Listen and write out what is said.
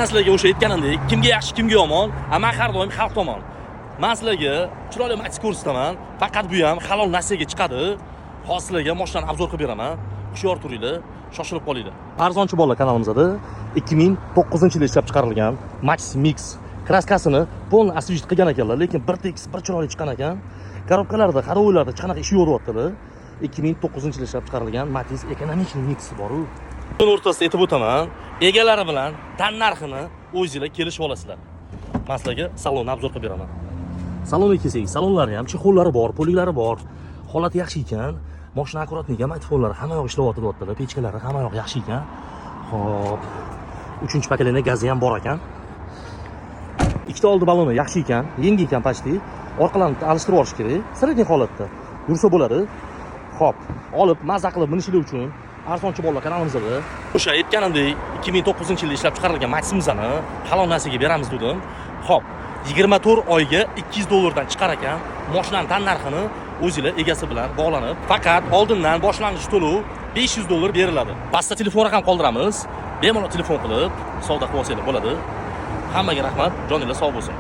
Sizlarga o'sha aytganimdek, kimga yaxshi, kimga yomon, men har doim xalq tomon. Men sizlarga chiroyli Matiz ko'rsataman. Faqat bu ham halol nasiyaga chiqadi. Hozir sizlarga mashinani obzor qilib beraman. Hushyor turinglar, shoshilib qolinglar. Arzonchi bolalar kanalimizda 2009-yilda ishlab chiqarilgan Matiz Mix kraskasini полный освежит qilgan ekanlar, lekin bir tekis, bir chiroyli chiqqan ekan. Korobkalarda, qarovlarda hech qanaqa ish yo'ryaptilar. 2009-yilda ishlab chiqarilgan Matiz ekonomik Mix bor-ku. Buni o'rtasida aytib o'taman, egalari bilan tan narxini o'zingizlar kelishib olasizlar. Men sizlarga salonni obzor qilib beraman. Salonga kelsak, salonlari ham, chexollari bor, poliklari bor. Holati yaxshi ekan. Mashina akkuratniki ham, aytfonlari hamma yoq ishlayotibdi, pechkalari hamma yoq yaxshi ekan. Xo'p. 3-pakalenda gazi ham bor ekan. Ikkita oldi baloni yaxshi ekan, yangi ekan почти. Orqalarini alishtirib olish kerak. Sredniy holatda yursa bo'ladi. Xo'p, olib mazza qilib minishlar uchun arzonchi bolalar kanalimizda o'sha aytganimdek 2009-yilda ishlab chiqarilgan Matizimizni halol narsaga beramiz dedim. Xo'p, 24 oyga $200 chiqar ekan. Mashinaning tan narxini o'zingizlar egasi bilan bog'lanib, faqat oldindan boshlang'ich to'lov $500 beriladi. Pastda telefon raqam qoldiramiz. Bemalol telefon qilib savdo qilib olsanglar bo'ladi. Hammaga rahmat, joninglar sog' bo'lsin.